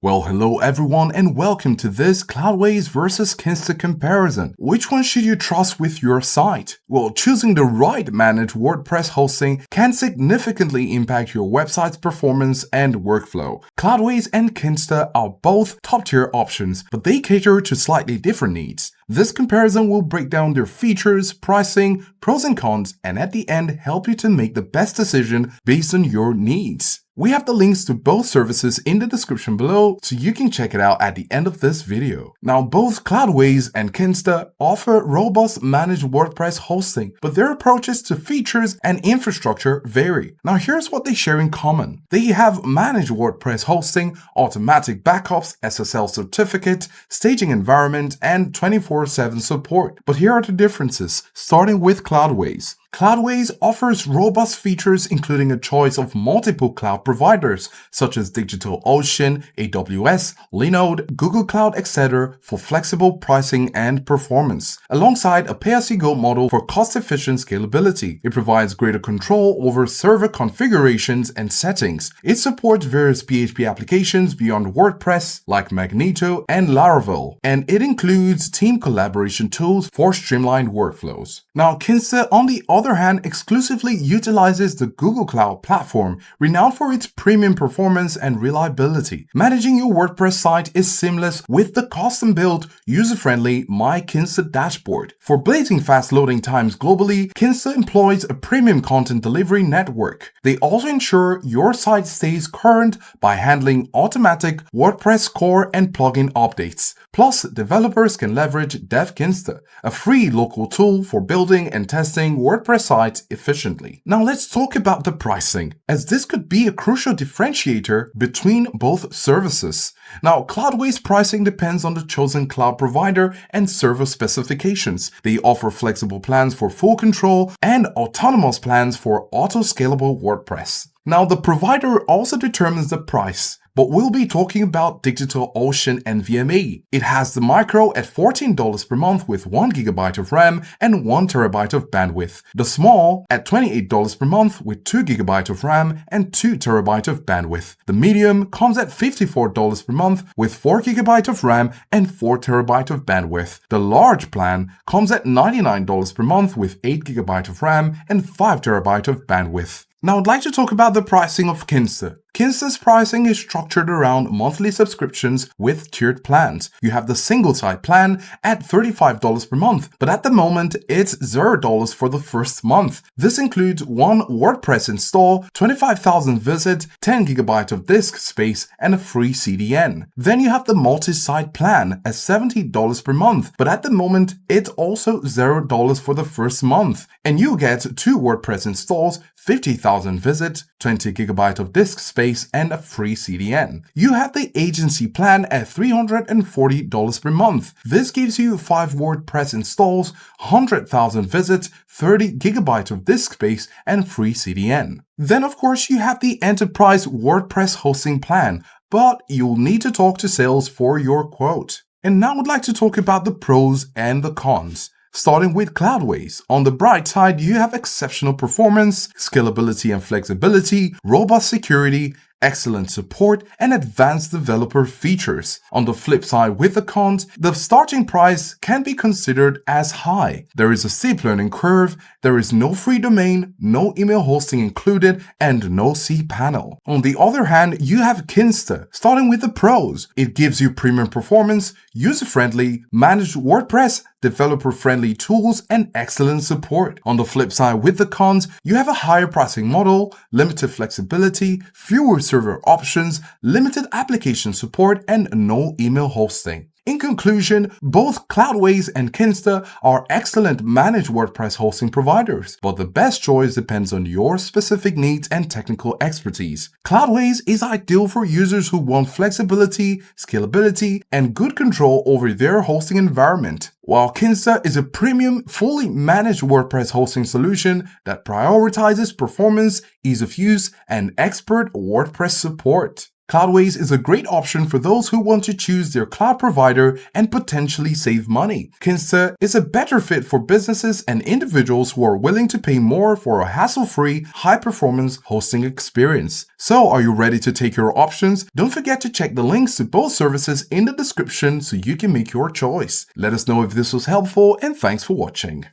Well, hello everyone and welcome to this Cloudways versus Kinsta comparison. Which one should you trust with your site? Well, choosing the right managed WordPress hosting can significantly impact your website's performance and workflow. Cloudways and Kinsta are both top-tier options, but they cater to slightly different needs. This comparison will break down their features, pricing, pros and cons, and at the end help you to make the best decision based on your needs. We have the links to both services in the description below so you can check it out at the end of this video. Now, both Cloudways and Kinsta offer robust managed WordPress hosting, but their approaches to features and infrastructure vary. Now, here's what they share in common. They have managed WordPress hosting, automatic backups, SSL certificate, staging environment, and 24/7 support. But here are the differences, starting with Cloudways. Cloudways offers robust features including a choice of multiple cloud providers such as DigitalOcean, AWS, Linode, Google Cloud, etc. for flexible pricing and performance, alongside a pay-as-you-go model for cost-efficient scalability. It provides greater control over server configurations and settings. It supports various PHP applications beyond WordPress like Magneto and Laravel, and it includes team collaboration tools for streamlined workflows. Now, Kinsta, on the other hand, exclusively utilizes the Google Cloud platform, renowned for its premium performance and reliability. Managing your WordPress site is seamless with the custom-built, user-friendly My Kinsta dashboard. For blazing fast loading times globally, Kinsta employs a premium content delivery network. They also ensure your site stays current by handling automatic WordPress core and plugin updates. Plus, developers can leverage DevKinsta, a free local tool for building and testing WordPress sites efficiently. Now let's talk about the pricing, as this could be a crucial differentiator between both services. Now, Cloudways pricing depends on the chosen cloud provider and server specifications. They offer flexible plans for full control and autonomous plans for auto-scalable WordPress. Now, the provider also determines the price, but we'll be talking about DigitalOcean NVMe. It has the Micro at $14 per month with 1 GB of RAM and 1 TB of bandwidth. The Small at $28 per month with 2 GB of RAM and 2 TB of bandwidth. The Medium comes at $54 per month with 4 GB of RAM and 4 TB of bandwidth. The Large plan comes at $99 per month with 8 GB of RAM and 5 TB of bandwidth. Now, I'd like to talk about the pricing of Kinsta. Kinsta's pricing is structured around monthly subscriptions with tiered plans. You have the single site plan at $35 per month, but at the moment it's $0 for the first month. This includes 1 WordPress install, 25,000 visits, 10 GB of disk space, and a free CDN. Then you have the multi-site plan at $70 per month, but at the moment it's also $0 for the first month. And you get 2 WordPress installs, 50,000 visits, 20 GB of disk space, and a free CDN. You have the agency plan at $340 per month. This gives you 5 WordPress installs, 100,000 visits, 30 GB of disk space, and free CDN. Then of course you have the enterprise WordPress hosting plan, but you'll need to talk to sales for your quote. And now I'd like to talk about the pros and the cons. Starting with Cloudways. On the bright side, you have exceptional performance, scalability and flexibility, robust security, excellent support, and advanced developer features. On the flip side, with the cons, the starting price can be considered as high. There is a steep learning curve, there is no free domain, no email hosting included, and no cPanel. On the other hand, you have Kinsta. Starting with the pros, it gives you premium performance, user-friendly, managed WordPress, developer-friendly tools, and excellent support. On the flip side, with the cons, you have a higher pricing model, limited flexibility, fewer server options, limited application support, and no email hosting. In conclusion, both Cloudways and Kinsta are excellent managed WordPress hosting providers, but the best choice depends on your specific needs and technical expertise. Cloudways is ideal for users who want flexibility, scalability, and good control over their hosting environment, while Kinsta is a premium, fully managed WordPress hosting solution that prioritizes performance, ease of use, and expert WordPress support. Cloudways is a great option for those who want to choose their cloud provider and potentially save money. Kinsta is a better fit for businesses and individuals who are willing to pay more for a hassle-free, high-performance hosting experience. So, are you ready to take your options? Don't forget to check the links to both services in the description so you can make your choice. Let us know if this was helpful, and thanks for watching.